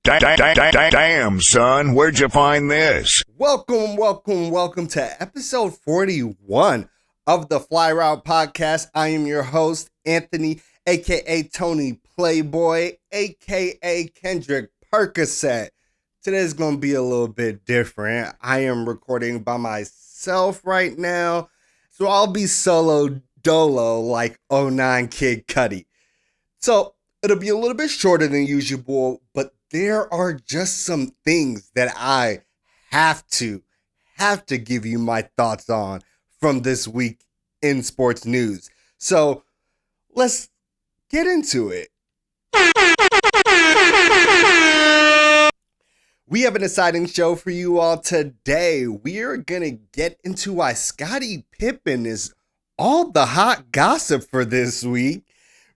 Damn, son, where'd you find this? Welcome to episode 41 of the Fly Route Podcast. I am your host, Anthony, a.k.a. Tony Playboy, a.k.a. Kendrick Percocet. Today's going to be a little bit different. I am recording by myself right now, so I'll be solo dolo like 09 Kid Cudi. So it'll be a little bit shorter than usual, but there are just some things that I have to give you my thoughts on from this week in sports news. So let's get into it. We have an exciting show for you all today. We are going to get into why Scottie Pippen is all the hot gossip for this week.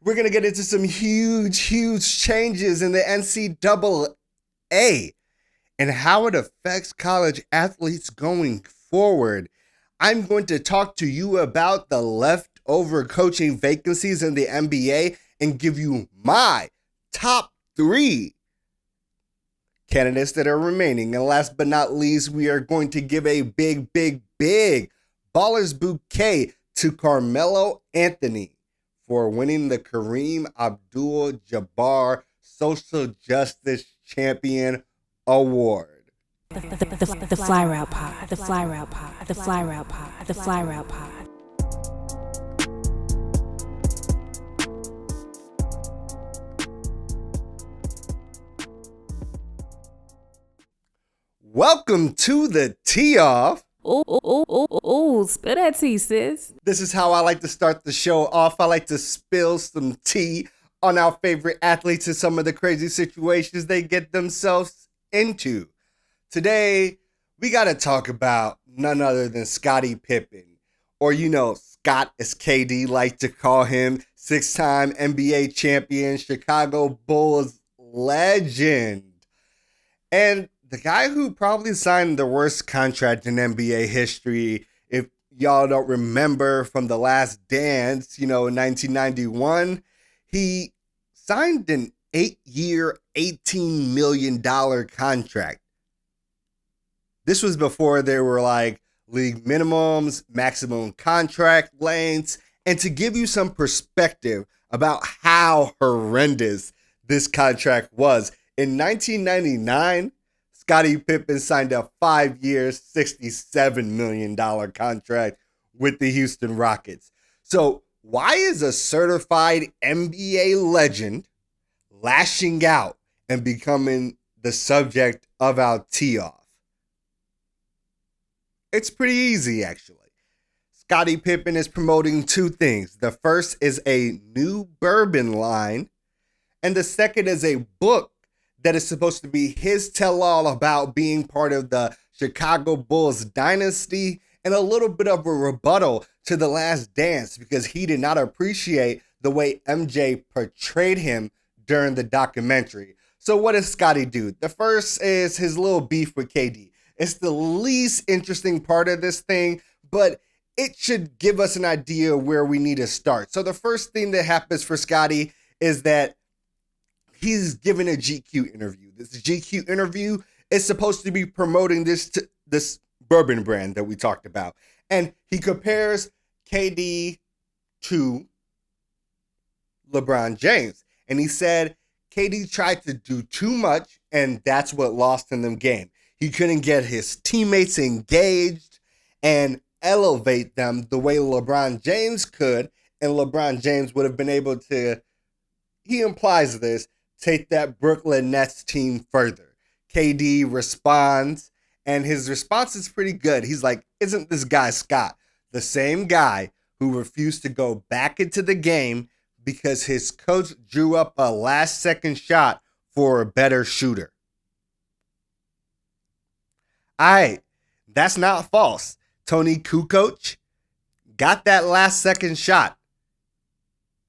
We're going to get into some huge changes in the NCAA and how it affects college athletes going forward. I'm going to talk to you about the leftover coaching vacancies in the NBA and give you my top 3 candidates that are remaining. And last but not least, we are going to give a big Baller's Bouquet to Carmelo Anthony for winning the Kareem Abdul Jabbar Social Justice Champion Award. The Fly Route Pod, the Fly Route Pod, the Fly Route Pod, the Fly Route Pod. Welcome to the Tee Off. Ooh, spill that tea, sis. This is how I like to start the show off. I like to spill some tea on our favorite athletes and some of the crazy situations they get themselves into. Today, we got to talk about none other than Scottie Pippen, or Scott as KD like to call him, 6-time NBA champion, Chicago Bulls legend. And the guy who probably signed the worst contract in NBA history, if y'all don't remember from The Last Dance, in 1991, he signed an 8-year, $18 million contract. This was before there were like league minimums, maximum contract lengths, and to give you some perspective about how horrendous this contract was, in 1999, Scottie Pippen signed a 5-year, $67 million contract with the Houston Rockets. So why is a certified NBA legend lashing out and becoming the subject of our tee-off? It's pretty easy, actually. Scottie Pippen is promoting 2 things. The first is a new bourbon line, and the second is a book that is supposed to be his tell-all about being part of the Chicago Bulls dynasty and a little bit of a rebuttal to The Last Dance because he did not appreciate the way MJ portrayed him during the documentary. So what does Scottie do? The first is his little beef with KD. It's the least interesting part of this thing, but it should give us an idea where we need to start. So the first thing that happens for Scottie is that he's giving a GQ interview. This GQ interview is supposed to be promoting this bourbon brand that we talked about. And he compares KD to LeBron James. And he said KD tried to do too much, and that's what lost him the game. He couldn't get his teammates engaged and elevate them the way LeBron James could. And LeBron James would have been able to, he implies this, take that Brooklyn Nets team further. KD responds, and his response is pretty good. He's like, isn't this guy Scott the same guy who refused to go back into the game because his coach drew up a last-second shot for a better shooter? All right, that's not false. Tony Kukoc got that last-second shot.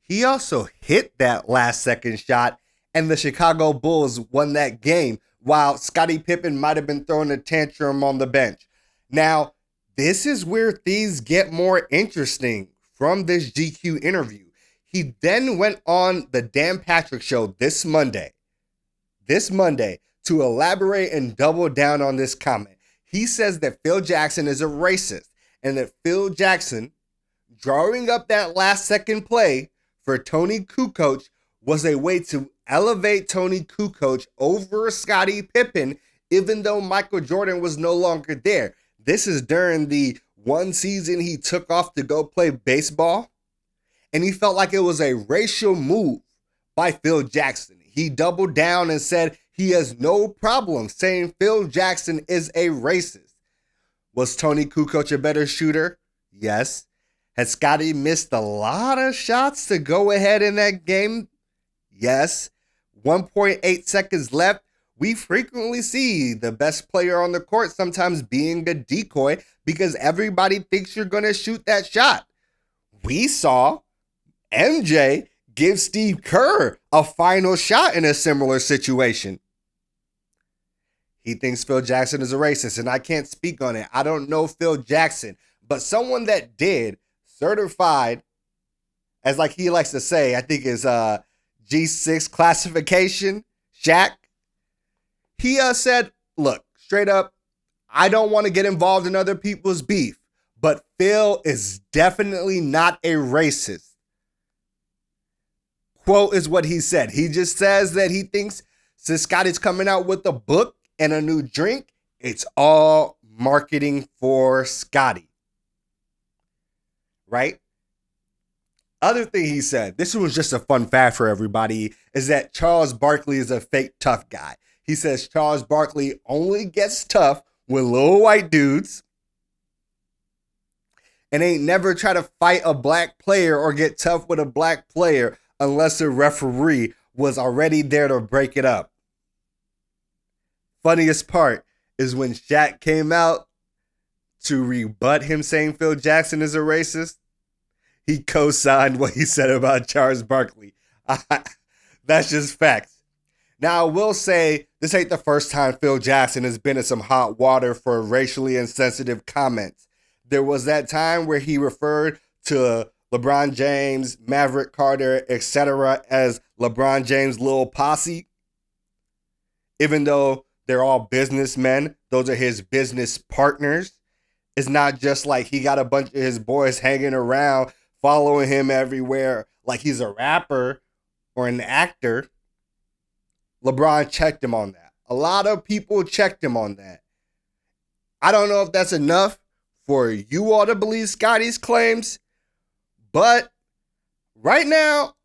He also hit that last-second shot, and the Chicago Bulls won that game while Scottie Pippen might have been throwing a tantrum on the bench. Now, this is where things get more interesting from this GQ interview. He then went on the Dan Patrick Show this Monday, this Monday to elaborate and double down on this comment. He says that Phil Jackson is a racist and that Phil Jackson drawing up that last second play for Tony Kukoc was a way to elevate Tony Kukoc over Scottie Pippen, even though Michael Jordan was no longer there. This is during the one season he took off to go play baseball, and he felt like it was a racial move by Phil Jackson. He doubled down and said he has no problem saying Phil Jackson is a racist. Was Tony Kukoc a better shooter? Yes. Had Scottie missed a lot of shots to go ahead in that game? Yes. 1.8 seconds left. We frequently see the best player on the court sometimes being a decoy because everybody thinks you're going to shoot that shot. We saw MJ give Steve Kerr a final shot in a similar situation. He thinks Phil Jackson is a racist, and I can't speak on it. I don't know Phil Jackson, but someone that did, certified, as like he likes to say, I think is G6 classification, Shaq. He said, look, straight up, I don't want to get involved in other people's beef, but Phil is definitely not a racist. Quote is what he said. He just says that he thinks since Scottie's coming out with a book and a new drink, it's all marketing for Scottie. Right? Other thing he said, this was just a fun fact for everybody, is that Charles Barkley is a fake tough guy. He says Charles Barkley only gets tough with little white dudes and ain't never try to fight a black player or get tough with a black player unless the referee was already there to break it up. Funniest part is when Shaq came out to rebut him saying Phil Jackson is a racist, he co-signed what he said about Charles Barkley. That's just facts. Now, I will say this ain't the first time Phil Jackson has been in some hot water for racially insensitive comments. There was that time where he referred to LeBron James, Maverick Carter, etc. as LeBron James' little posse. Even though they're all businessmen, those are his business partners. It's not just like he got a bunch of his boys hanging around, following him everywhere like he's a rapper or an actor. LeBron checked him on that. A lot of people checked him on that. I don't know if that's enough for you all to believe Scottie's claims, but right now,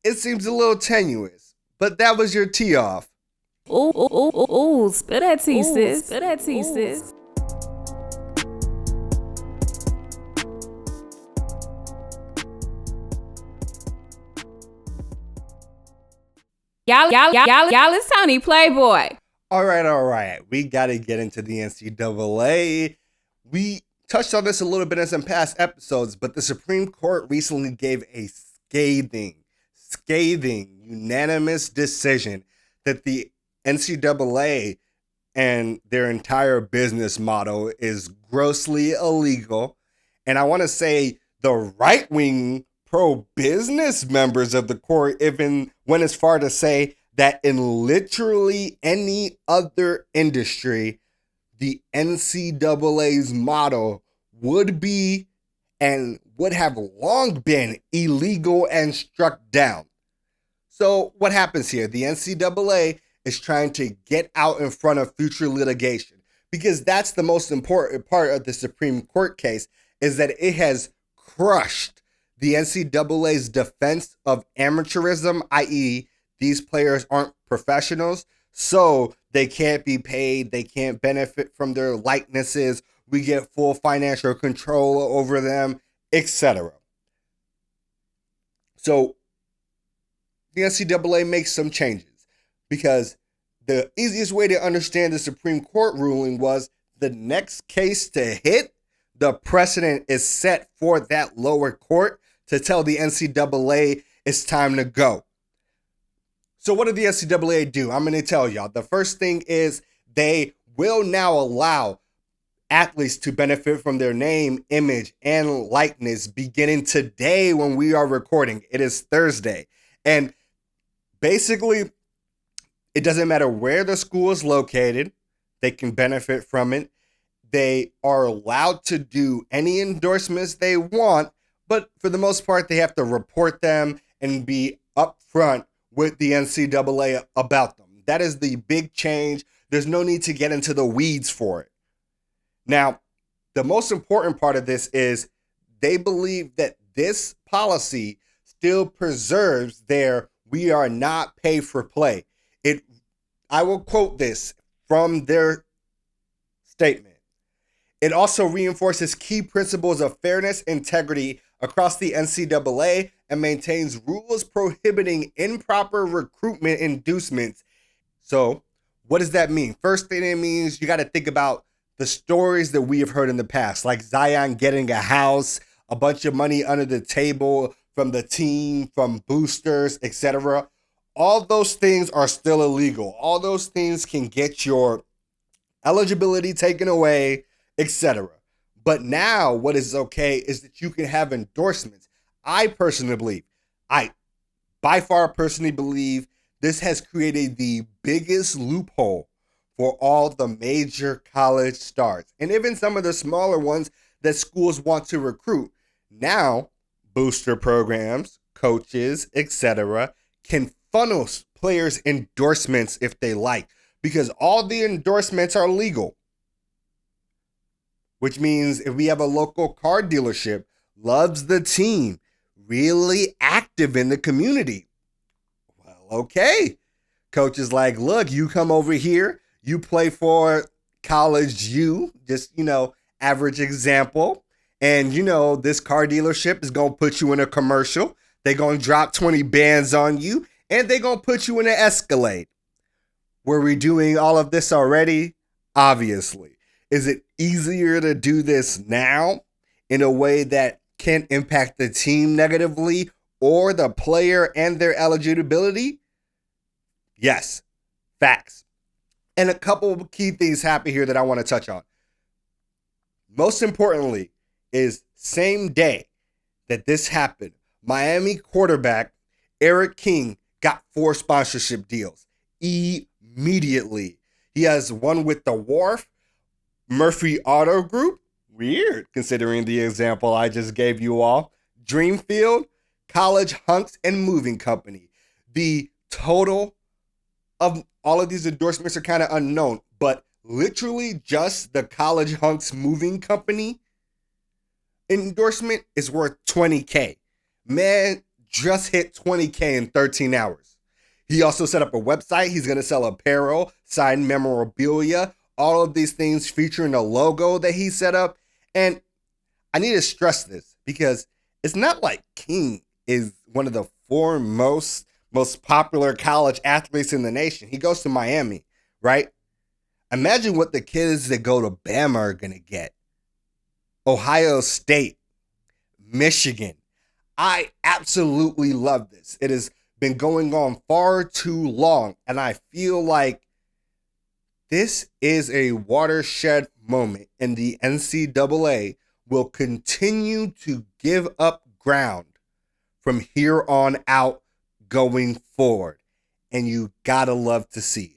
it seems a little tenuous. But that was your tee off. Ooh, spill that tea, sis. Spill that tea, sis. Y'all, it's Tony Playboy. All right. We got to get into the NCAA. We touched on this a little bit in some past episodes, but the Supreme Court recently gave a scathing, unanimous decision that the NCAA and their entire business model is grossly illegal. And I want to say the right-wing pro-business members of the court even went as far to say that in literally any other industry, the NCAA's model would be and would have long been illegal and struck down. So what happens here? The NCAA is trying to get out in front of future litigation because that's the most important part of the Supreme Court case, is that it has crushed the NCAA's defense of amateurism, i.e., these players aren't professionals, so they can't be paid, they can't benefit from their likenesses, we get full financial control over them, etc. So the NCAA makes some changes because the easiest way to understand the Supreme Court ruling was the next case to hit, the precedent is set for that lower court to tell the NCAA it's time to go. So what did the NCAA do? I'm going to tell y'all. The first thing is they will now allow athletes to benefit from their name, image, and likeness beginning today when we are recording. It is Thursday. And basically, It doesn't matter where the school is located, they can benefit from it. They are allowed to do any endorsements they want, but for the most part, they have to report them and be upfront with the NCAA about them. That is the big change. There's no need to get into the weeds for it. Now, the most important part of this is they believe that this policy still preserves their "we are not pay for play." I will quote this from their statement. It also reinforces key principles of fairness, integrity across the NCAA and maintains rules prohibiting improper recruitment inducements. So, what does that mean? First thing it means, you got to think about the stories that we have heard in the past, like Zion getting a house, a bunch of money under the table from the team, from boosters, etc. All those things are still illegal. All those things can get your eligibility taken away, etc. But now what is okay is that you can have endorsements. I by far personally believe this has created the biggest loophole for all the major college stars and even some of the smaller ones that schools want to recruit. Now, booster programs, coaches, etc. can funnel players' endorsements if they like, because all the endorsements are legal. Which means if we have a local car dealership, loves the team, really active in the community, well, okay. Coach is like, look, you come over here, you play for college U, just, average example. And, this car dealership is going to put you in a commercial. They're going to drop 20 bands on you, and they're going to put you in an Escalade. Were we doing all of this already? Obviously. Is it easier to do this now in a way that can't impact the team negatively or the player and their eligibility? Yes, facts. And a couple of key things happen here that I want to touch on. Most importantly is same day that this happened, Miami quarterback Eric King got 4 sponsorship deals immediately. He has one with the Wharf, Murphy Auto Group, weird considering the example I just gave you all, Dreamfield, College Hunks, and Moving Company. The total of all of these endorsements are kind of unknown, but literally just the College Hunks Moving Company endorsement is worth $20K. Man just hit $20K in 13 hours. He also set up a website. He's going to sell apparel, signed memorabilia, all of these things featuring a logo that he set up. And I need to stress this because it's not like King is one of the foremost, most popular college athletes in the nation. He goes to Miami, right? Imagine what the kids that go to Bama are going to get. Ohio State, Michigan. I absolutely love this. It has been going on far too long, and I feel like this is a watershed moment, and the NCAA will continue to give up ground from here on out going forward, and you gotta love to see it.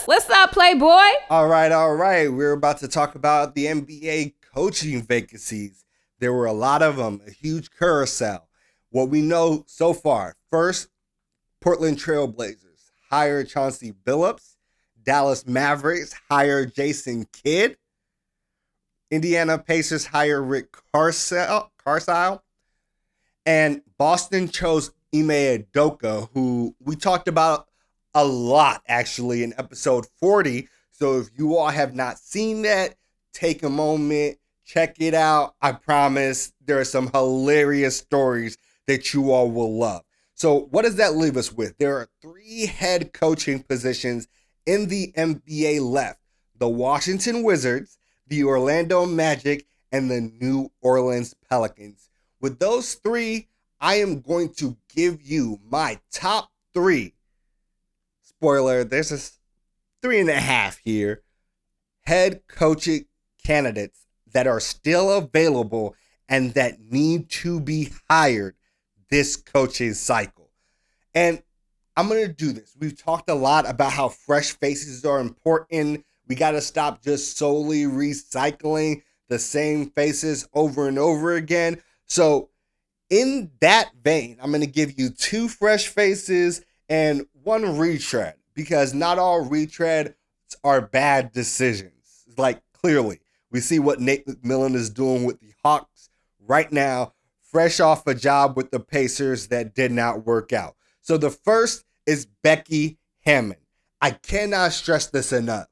What's up, Playboy? All right. We're about to talk about the NBA coaching vacancies. There were a lot of them, a huge carousel. What we know so far, first, Portland Trail Blazers hired Chauncey Billups. Dallas Mavericks hired Jason Kidd. Indiana Pacers hired Rick Carlisle. And Boston chose Ime Udoka, who we talked about a lot, actually, in episode 40. So if you all have not seen that, take a moment, check it out. I promise there are some hilarious stories that you all will love. So what does that leave us with? There are 3 head coaching positions in the NBA left: the Washington Wizards, the Orlando Magic, and the New Orleans Pelicans. With those 3, I am going to give you my top 3. Spoiler, there's a 3.5 here. Head coaching candidates that are still available and that need to be hired this coaching cycle. And I'm going to do this. We've talked a lot about how fresh faces are important. We got to stop just solely recycling the same faces over and over again. So in that vein, I'm going to give you 2 fresh faces and 1 retread, because not all retreads are bad decisions. Like, clearly, we see what Nate McMillan is doing with the Hawks right now, fresh off a job with the Pacers that did not work out. So the first is Becky Hammon. I cannot stress this enough.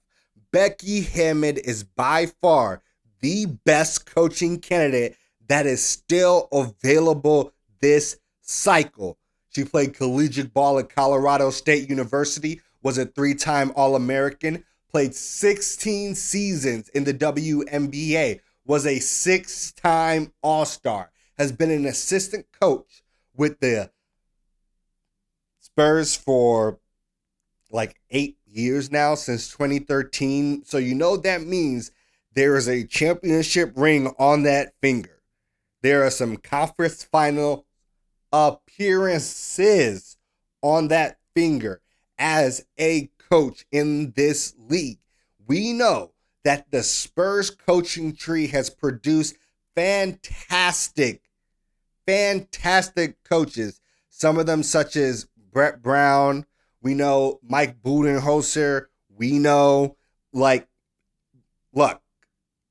Becky Hammon is by far the best coaching candidate that is still available this cycle. She played collegiate ball at Colorado State University, was a 3-time All-American, played 16 seasons in the WNBA, was a 6-time All-Star, has been an assistant coach with the Spurs for like 8 years now, since 2013. So you know that means there is a championship ring on that finger. There are some conference final appearances on that finger as a coach in this league. We know that the Spurs coaching tree has produced fantastic coaches. Some of them such as Brett Brown. We know Mike Budenholzer. We know, look,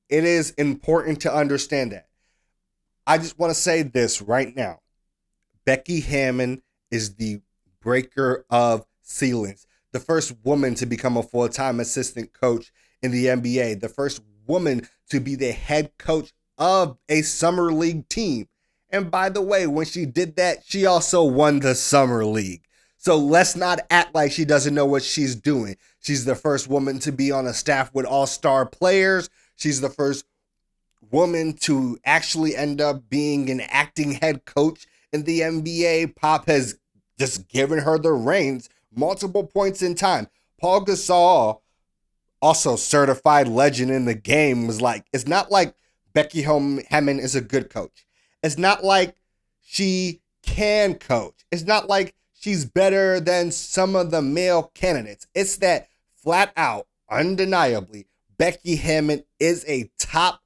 it is important to understand that. I just want to say this right now. Becky Hammon is the breaker of ceilings. The first woman to become a full-time assistant coach in the NBA. The first woman to be the head coach of a summer league team. And by the way, when she did that, she also won the summer league. So let's not act like she doesn't know what she's doing. She's the first woman to be on a staff with all-star players. She's the first woman to actually end up being an acting head coach in the NBA. Pop has just given her the reins multiple points in time. Paul Gasol, also certified legend in the game, was like, it's not like Becky Hammon is a good coach. It's not like she can coach. It's not like she's better than some of the male candidates. It's that flat out, undeniably, Becky Hammon is a top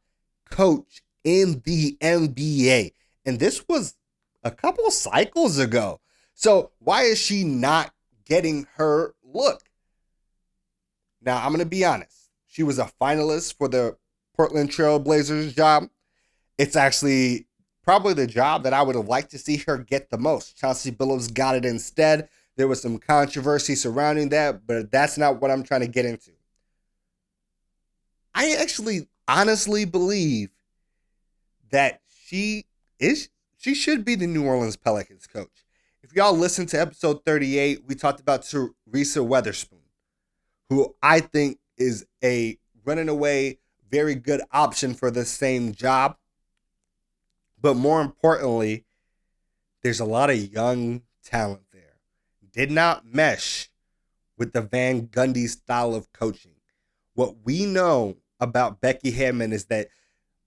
coach in the NBA. And this was a couple cycles ago. So why is she not getting her look? Now, I'm going to be honest. She was a finalist for the Portland Trail Blazers job. It's actually probably the job that I would have liked to see her get the most. Chauncey Billups got it instead. There was some controversy surrounding that, but that's not what I'm trying to get into. I actually honestly believe that she should be the New Orleans Pelicans coach. If y'all listen to episode 38, we talked about Teresa Weatherspoon, who I think is a running away very good option for the same job. But more importantly, there's a lot of young talent there. Did not mesh with the Van Gundy style of coaching. What we know about Becky Hammon is that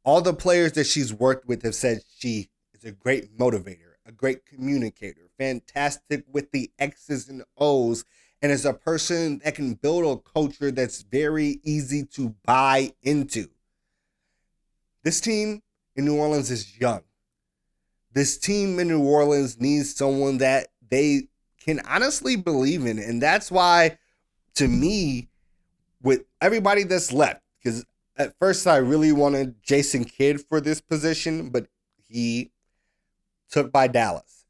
all the players that she's worked with have said she is a great motivator, a great communicator, fantastic with the X's and O's, and is a person that can build a culture that's very easy to buy into. This team in New Orleans is young. This team in New Orleans needs someone that they can honestly believe in. And that's why, to me, with everybody that's left, because at first I really wanted Jason Kidd for this position, but he took by Dallas.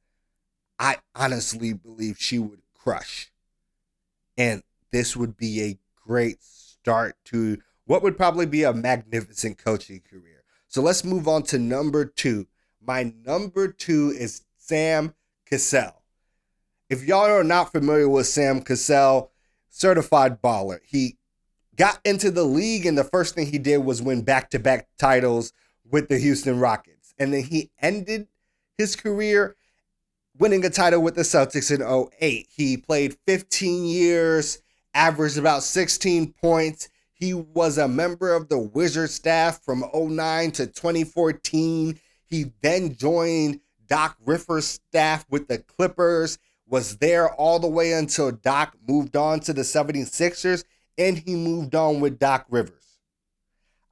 I honestly believe she would crush. And this would be a great start to what would probably be a magnificent coaching career. So let's move on to number 2. My number 2 is Sam Cassell. If y'all are not familiar with Sam Cassell, certified baller. He got into the league, and the first thing he did was win back-to-back titles with the Houston Rockets. And then he ended his career winning a title with the Celtics in 2008. He played 15 years, averaged about 16 points. He was a member of the Wizards staff from 2009 to 2014. He then joined Doc Rivers' staff with the Clippers, was there all the way until Doc moved on to the 76ers, and he moved on with Doc Rivers.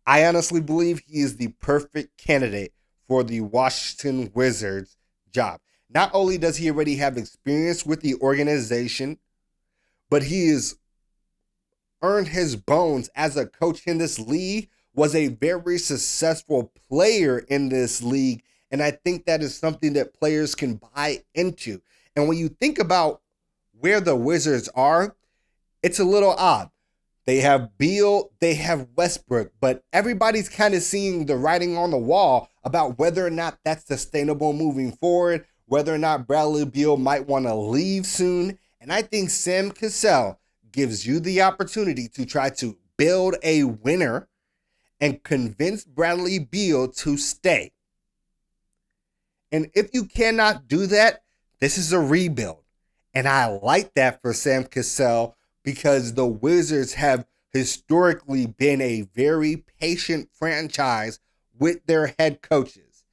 I honestly believe he is the perfect candidate for the Washington Wizards job. Not only does he already have experience with the organization, but he has earned his bones as a coach in this league, was a very successful player in this league, and I think that is something that players can buy into. And when you think about where the Wizards are, it's a little odd. They have Beal, they have Westbrook, but everybody's kind of seeing the writing on the wall about whether or not that's sustainable moving forward, whether or not Bradley Beal might want to leave soon. And I think Sam Cassell gives you the opportunity to try to build a winner and convince Bradley Beal to stay. And if you cannot do that, this is a rebuild. And I like that for Sam Cassell because the Wizards have historically been a very patient franchise with their head coaches.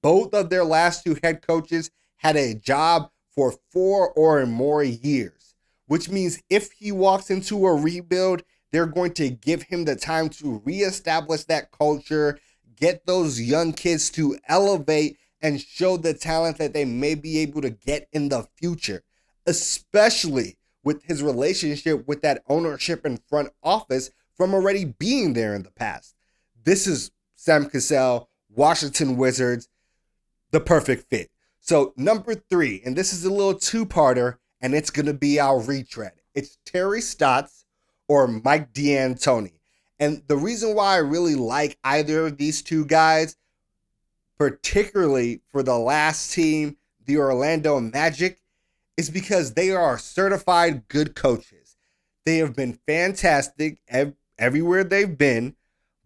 Both of their last two head coaches had a job for 4 or more years, which means if he walks into a rebuild, they're going to give him the time to reestablish that culture, get those young kids to elevate and show the talent that they may be able to get in the future, especially with his relationship with that ownership and front office from already being there in the past. This is Sam Cassell, Washington Wizards, the perfect fit. So number 3, and this is a little two-parter, and it's going to be our retread. It's Terry Stotts or Mike D'Antoni. And the reason why I really like either of these two guys, particularly for the last team, the Orlando Magic, is because they are certified good coaches. They have been fantastic everywhere they've been,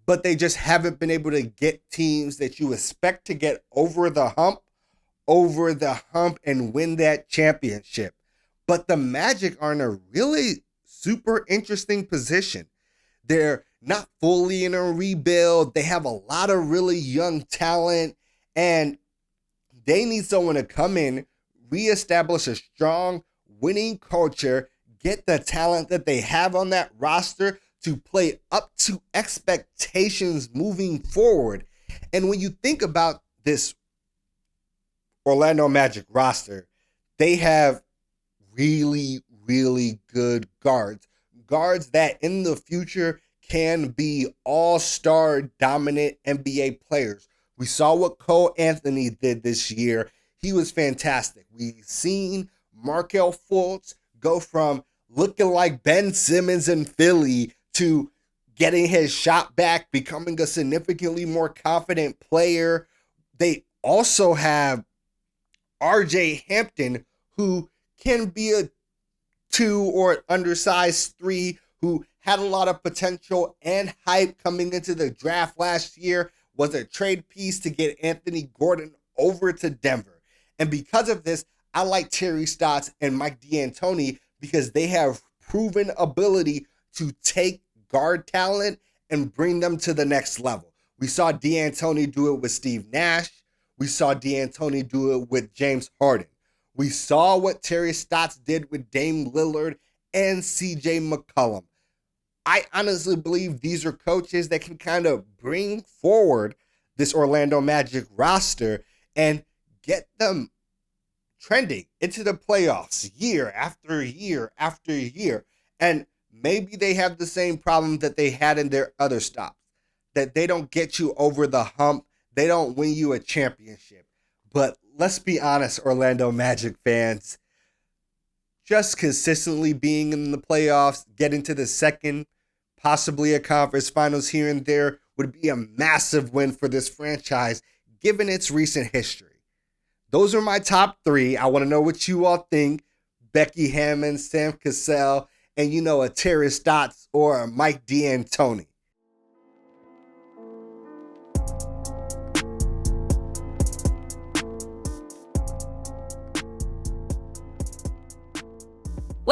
but they just haven't been able to get teams that you expect to get over the hump and win that championship. But the Magic are in a really super interesting position. They're not fully in a rebuild. They have a lot of really young talent, and they need someone to come in, reestablish a strong winning culture, get the talent that they have on that roster to play up to expectations moving forward. And when you think about this Orlando Magic roster, they have really, really good guards that in the future can be all-star dominant NBA players. We saw what Cole Anthony did this year. He was fantastic. We've seen Markelle Fultz go from looking like Ben Simmons in Philly to getting his shot back, becoming a significantly more confident player. They also have RJ Hampton, who can be a 2 or undersized 3, who had a lot of potential and hype coming into the draft last year, was a trade piece to get Anthony Gordon over to Denver. And because of this, I like Terry Stotts and Mike D'Antoni because they have proven ability to take guard talent and bring them to the next level. We saw D'Antoni do it with Steve Nash. We saw D'Antoni do it with James Harden. We saw what Terry Stotts did with Dame Lillard and CJ McCollum. I honestly believe these are coaches that can kind of bring forward this Orlando Magic roster and get them trending into the playoffs year after year after year. And maybe they have the same problem that they had in their other stops, that they don't get you over the hump. They don't win you a championship. But let's be honest, Orlando Magic fans, just consistently being in the playoffs, getting to the second, possibly a conference finals here and there would be a massive win for this franchise, given its recent history. Those are my top 3. I want to know what you all think. Becky Hammond, Sam Cassell, and a Terry Stotts or a Mike D'Antoni.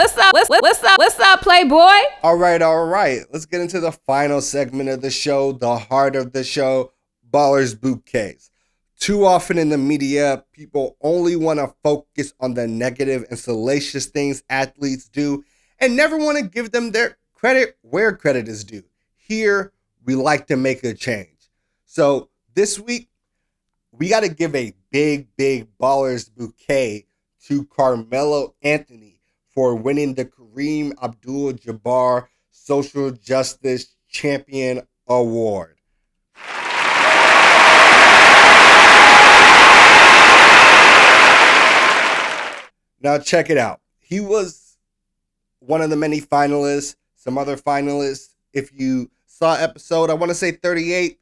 What's up, Playboy? All right. Let's get into the final segment of the show, the heart of the show, Ballers Bouquets. Too often in the media, people only want to focus on the negative and salacious things athletes do and never want to give them their credit where credit is due. Here, we like to make a change. So this week, we got to give a big Ballers Bouquet to Carmelo Anthony for winning the Kareem Abdul Jabbar Social Justice Champion Award. Now check it out. He was one of the many finalists, some other finalists. If you saw episode, I want to say 38,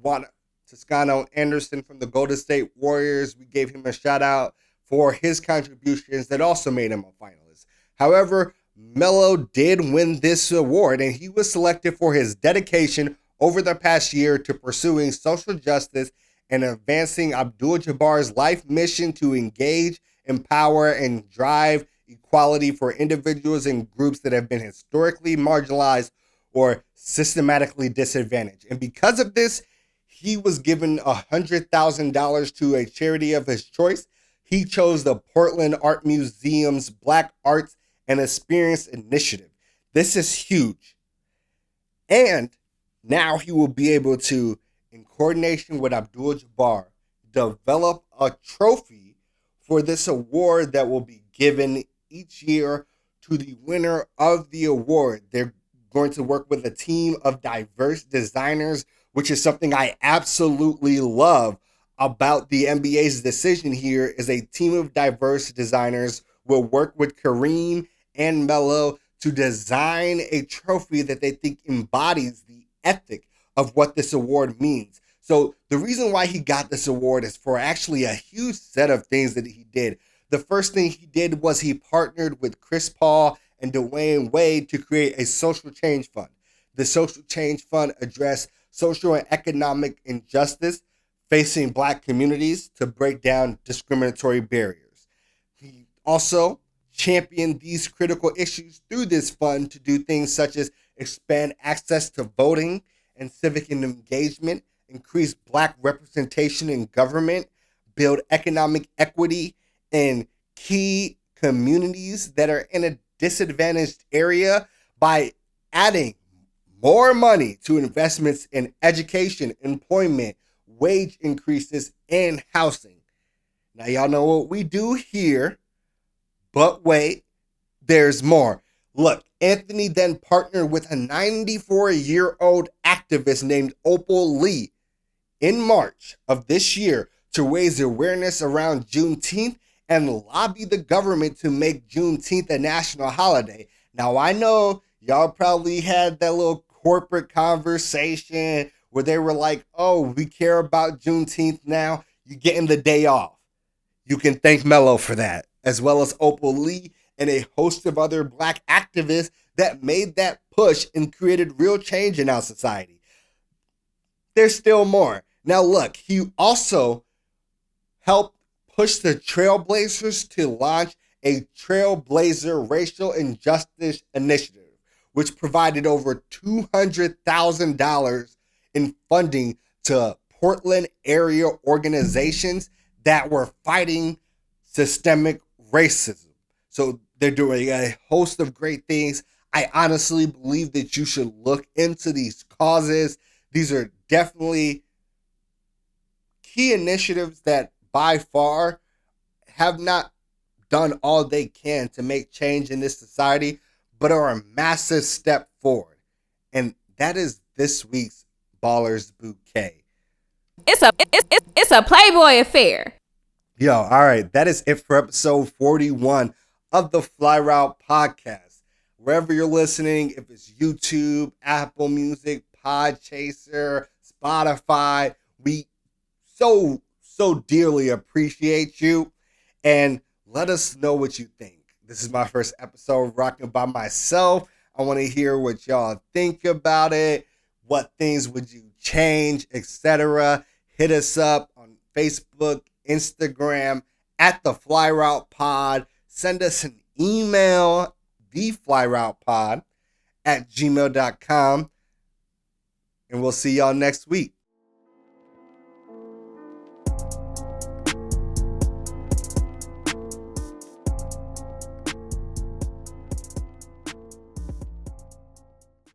Juan Toscano Anderson from the Golden State Warriors, we gave him a shout out for his contributions that also made him a finalist. However, Melo did win this award, and he was selected for his dedication over the past year to pursuing social justice and advancing Abdul Jabbar's life mission to engage, empower, and drive equality for individuals and groups that have been historically marginalized or systematically disadvantaged. And because of this, he was given $100,000 to a charity of his choice. He chose the Portland Art Museum's Black Arts and Experience Initiative. This is huge. And now he will be able to, in coordination with Abdul Jabbar, develop a trophy for this award that will be given each year to the winner of the award. They're going to work with a team of diverse designers, which is something I absolutely love about the NBA's decision here. Is a team of diverse designers will work with Kareem and Melo to design a trophy that they think embodies the ethic of what this award means. So the reason why he got this award is for actually a huge set of things that he did. The first thing he did was he partnered with Chris Paul and Dwayne Wade to create a social change fund. The social change fund addressed social and economic injustice facing Black communities to break down discriminatory barriers. He also championed these critical issues through this fund to do things such as expand access to voting and civic engagement, increase Black representation in government, build economic equity in key communities that are in a disadvantaged area by adding more money to investments in education, employment, wage increases, and housing. Now, y'all know what we do here, but wait, there's more. Look, Anthony then partnered with a 94-year-old activist named Opal Lee in March of this year to raise awareness around Juneteenth and lobby the government to make Juneteenth a national holiday. Now, I know y'all probably had that little corporate conversation where they were like, oh, we care about Juneteenth now. You're getting the day off. You can thank Melo for that, as well as Opal Lee and a host of other Black activists that made that push and created real change in our society. There's still more. Now, look, he also helped push the Trailblazers to launch a Trailblazer Racial Injustice Initiative, which provided over $200,000 in funding to Portland area organizations that were fighting systemic racism. So they're doing a host of great things. I honestly believe that you should look into these causes. These are definitely key initiatives that by far have not done all they can to make change in this society, but are a massive step forward. And that is this week's Ballers Bouquet. It's a Playboy affair. Yo, all right. That is it for episode 41 of the Fly Route Podcast. Wherever you're listening, if it's YouTube, Apple Music, Podchaser, Spotify, we so dearly appreciate you. And let us know what you think. This is my first episode rocking by myself. I want to hear what y'all think about it. What things would you change, etc. Hit us up on Facebook, Instagram, at the Fly Route Pod. Send us an email theflyroutepod@gmail.com. And we'll see y'all next week.